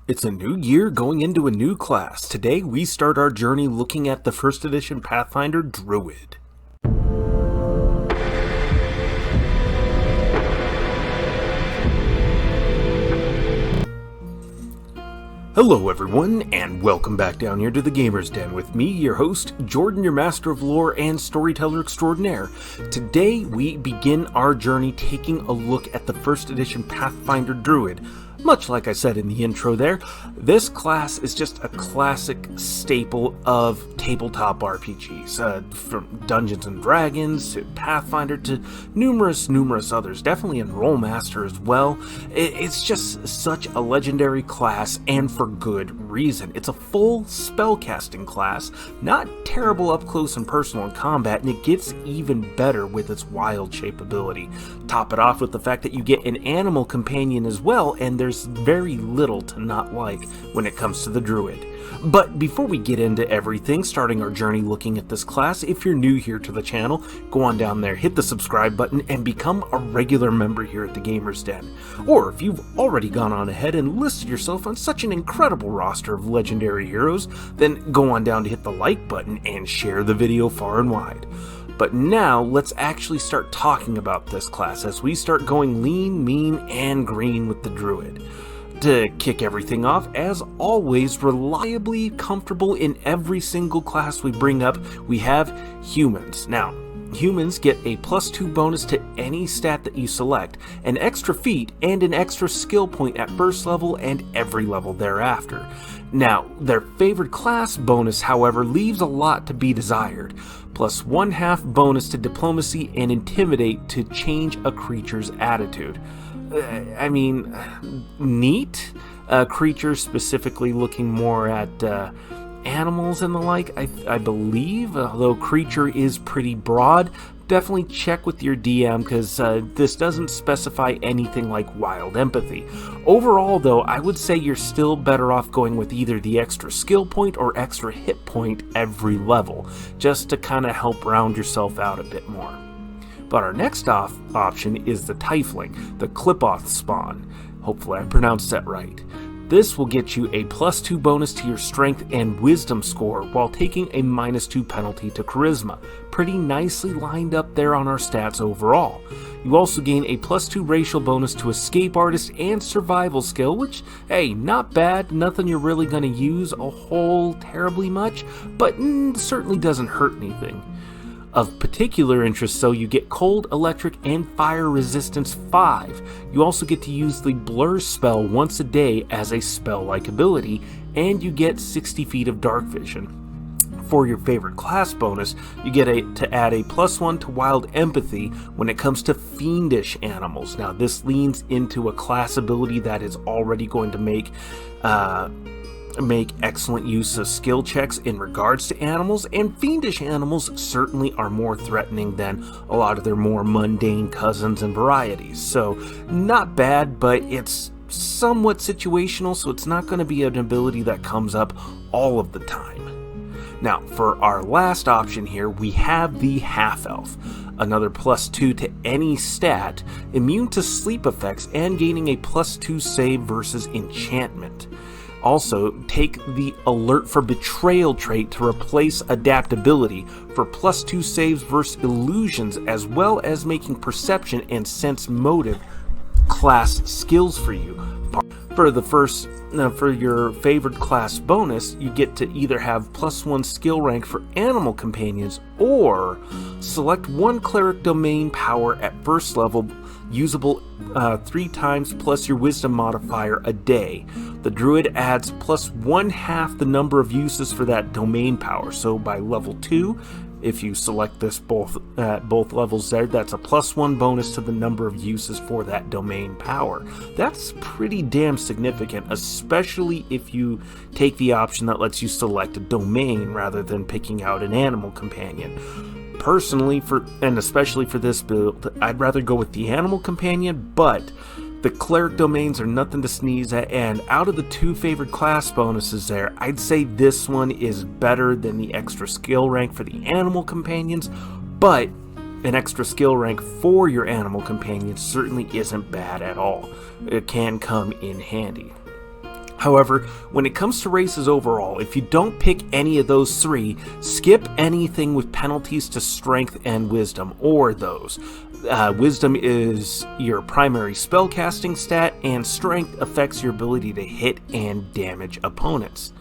It's a new year going into a new class. Today we start our journey looking at the first edition Pathfinder Druid. Hello everyone, and welcome back down here to the Gamer's Den with me, your host, Jordan, your master of lore and storyteller extraordinaire. Today we begin our journey taking a look at the first edition Pathfinder Druid. Much like I said in the intro there, this class is just a classic staple of tabletop RPGs, from Dungeons & Dragons to Pathfinder to numerous others, definitely in Rolemaster as well. It's just such a legendary class, and for good reason. It's a full spellcasting class, not terrible up close and personal in combat, and it gets even better with its wild shape ability. Top it off with the fact that you get an animal companion as well, and there's very little to not like when it comes to the Druid. But before we get into everything, starting our journey looking at this class, if you're new here to the channel, go on down there, hit the subscribe button, and become a regular member here at the Gamer's Den. Or if you've already gone on ahead and listed yourself on such an incredible roster of legendary heroes, then go on down to hit the like button and share the video far and wide. But now, let's actually start talking about this class as we start going lean, mean, and green with the Druid. To kick everything off, as always, reliably comfortable in every single class we bring up, we have humans. Now, humans get a +2 bonus to any stat that you select, an extra feat, and an extra skill point at first level and every level thereafter. Now, their favored class bonus, however, leaves a lot to be desired. Plus 1/2 bonus to diplomacy and intimidate to change a creature's attitude. Neat. Creatures specifically looking more at animals and the like, I believe, although creature is pretty broad. Definitely check with your DM because this doesn't specify anything like wild empathy. Overall though, I would say you're still better off going with either the extra skill point or extra hit point every level, just to kind of help round yourself out a bit more. But our next option is the Tiefling, the Clipoth spawn. Hopefully I pronounced that right. This will get you a +2 bonus to your strength and wisdom score while taking a -2 penalty to charisma. Pretty nicely lined up there on our stats overall. You also gain a +2 racial bonus to escape artist and survival skill, which, hey, not bad, nothing you're really going to use a whole terribly much, but certainly doesn't hurt anything. Of particular interest, though, you get cold, electric, and fire resistance 5. You also get to use the blur spell once a day as a spell-like ability, and you get 60 feet of dark vision. For your favorite class bonus, you get to add a +1 to wild empathy when it comes to fiendish animals. Now, this leans into a class ability that is already going to make excellent use of skill checks in regards to animals, and fiendish animals certainly are more threatening than a lot of their more mundane cousins and varieties. So not bad, but it's somewhat situational, so it's not going to be an ability that comes up all of the time. Now, for our last option here, we have the Half-Elf. Another +2 to any stat, immune to sleep effects, and gaining a +2 save versus enchantment. Also, take the Alert for Betrayal trait to replace adaptability for +2 saves versus illusions, as well as making perception and sense motive class skills for you. For your favorite class bonus, you get to either have +1 skill rank for animal companions, or select one cleric domain power at first level, usable 3 times plus your wisdom modifier a day. The Druid adds +1/2 the number of uses for that domain power. So by level 2, if you select this at both levels there, that's a +1 bonus to the number of uses for that domain power. That's pretty damn significant, especially if you take the option that lets you select a domain rather than picking out an animal companion. Personally, and especially for this build, I'd rather go with the animal companion, but the cleric domains are nothing to sneeze at, and out of the 2 favorite class bonuses there, I'd say this one is better than the extra skill rank for the animal companions, but an extra skill rank for your animal companions certainly isn't bad at all. It can come in handy. However, when it comes to races overall, if you don't pick any of those three, skip anything with penalties to strength and wisdom, or those. Wisdom is your primary spellcasting stat, and strength affects your ability to hit and damage opponents.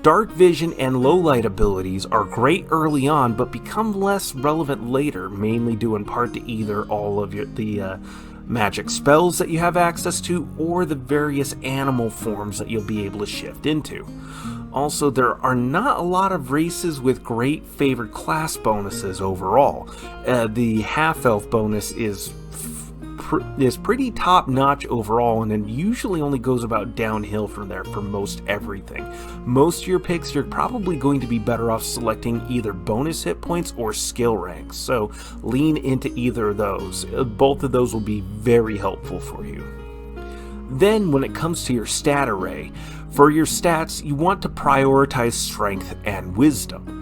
Dark vision and low light abilities are great early on, but become less relevant later, mainly due in part to either all of the magic spells that you have access to, or the various animal forms that you'll be able to shift into. Also, there are not a lot of races with great favored class bonuses overall. The half-elf bonus is pretty top-notch overall, and then usually only goes about downhill from there for most everything. Most of your picks, you're probably going to be better off selecting either bonus hit points or skill ranks, so lean into either of those. Both of those will be very helpful for you. Then, when it comes to your stat array, for your stats, you want to prioritize strength and wisdom.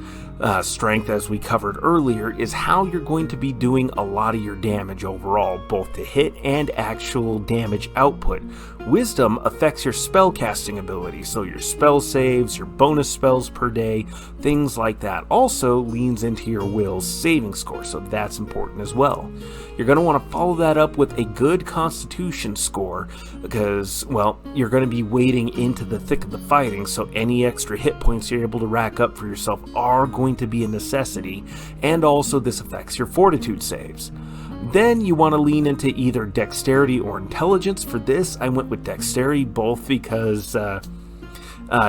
Strength, as we covered earlier, is how you're going to be doing a lot of your damage overall, both to hit and actual damage output. Wisdom affects your spellcasting ability, so your spell saves, your bonus spells per day, things like that. Also leans into your will's saving score, so that's important as well. You're going to want to follow that up with a good constitution score, because, well, you're going to be wading into the thick of the fighting, so any extra hit points you're able to rack up for yourself are going to be a necessity, and also this affects your fortitude saves. Then you want to lean into either dexterity or intelligence. For this, I went with dexterity, both because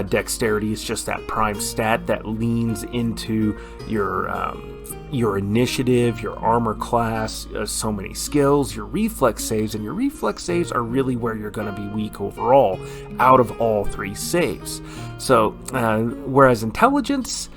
dexterity is just that prime stat that leans into your initiative, your armor class, so many skills, your reflex saves, and your reflex saves are really where you're going to be weak overall out of all three saves. So, whereas intelligence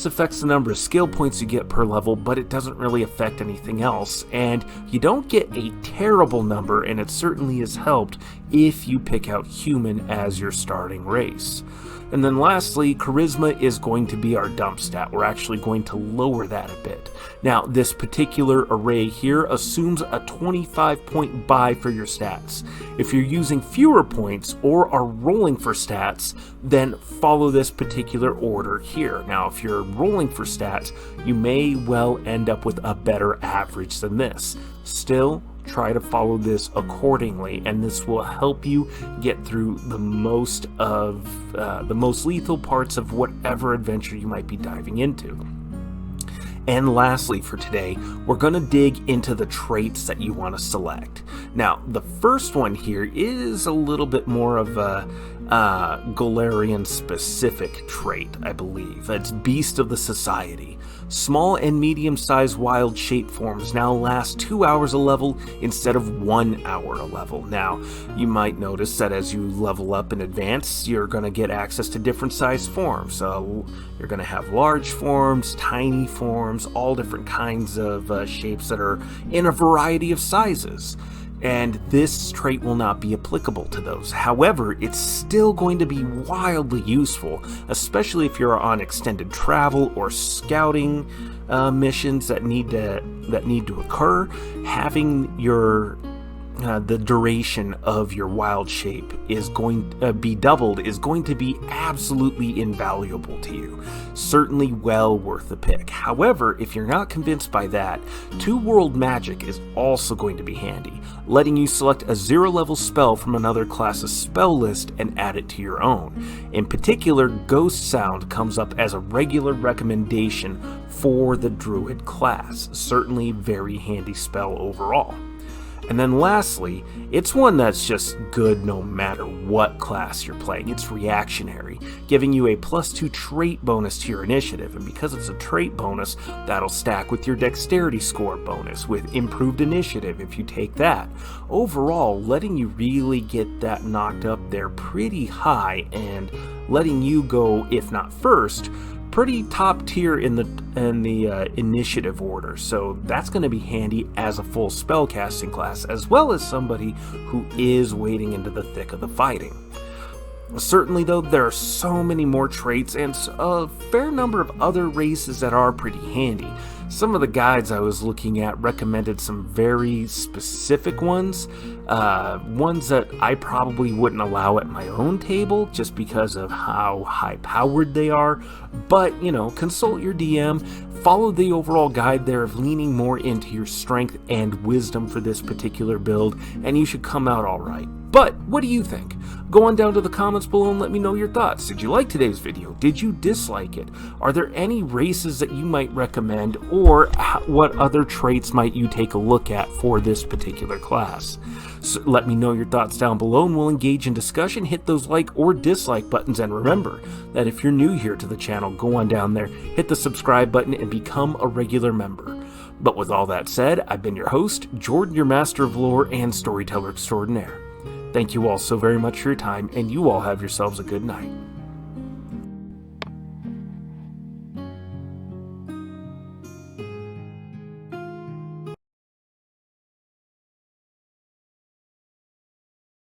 affects the number of skill points you get per level, but it doesn't really affect anything else, and you don't get a terrible number, and it certainly is helped if you pick out human as your starting race. And then lastly, charisma is going to be our dump stat. We're actually going to lower that a bit. Now, this particular array here assumes a 25-point buy for your stats. If you're using fewer points or are rolling for stats, then follow this particular order here. Now, if you're rolling for stats, you may well end up with a better average than this. Still, try to follow this accordingly, and this will help you get through the most lethal parts of whatever adventure you might be diving into. And lastly for today, we're going to dig into the traits that you want to select. Now, the first one here is a little bit more of a Golarion specific trait, I believe. It's Beast of the Society. Small and medium-sized wild shape forms now last 2 hours a level instead of 1 hour a level. Now, you might notice that as you level up and advance, you're going to get access to different size forms. So you're going to have large forms, tiny forms, all different kinds of shapes that are in a variety of sizes. And this trait will not be applicable to those. However, it's still going to be wildly useful, especially if you're on extended travel or scouting missions that need to occur. Having your the duration of your wild shape is going to be doubled is going to be absolutely invaluable to you. Certainly well worth the pick. However, if you're not convinced by that, Two World Magic is also going to be handy, letting you select a 0-level spell from another class's spell list and add it to your own. In particular, Ghost Sound comes up as a regular recommendation for the Druid class. Certainly very handy spell overall. And then lastly, it's one that's just good no matter what class you're playing. It's reactionary, giving you a +2 trait bonus to your initiative, and because it's a trait bonus, that'll stack with your dexterity score bonus, with improved initiative if you take that. Overall, letting you really get that knocked up there pretty high, and letting you go, if not first, pretty top tier in the initiative order, so that's going to be handy as a full spellcasting class, as well as somebody who is wading into the thick of the fighting. Certainly though, there are so many more traits and a fair number of other races that are pretty handy. Some of the guides I was looking at recommended some very specific ones, Ones that I probably wouldn't allow at my own table just because of how high-powered they are, but, consult your DM, follow the overall guide there of leaning more into your strength and wisdom for this particular build, and you should come out alright. But, what do you think? Go on down to the comments below and let me know your thoughts. Did you like today's video? Did you dislike it? Are there any races that you might recommend, or what other traits might you take a look at for this particular class? So let me know your thoughts down below and we'll engage in discussion. Hit those like or dislike buttons, and remember that if you're new here to the channel, go on down there, hit the subscribe button, and become a regular member. But with all that said, I've been your host, Jordan, your Master of Lore and Storyteller Extraordinaire. Thank you all so very much for your time, and you all have yourselves a good night.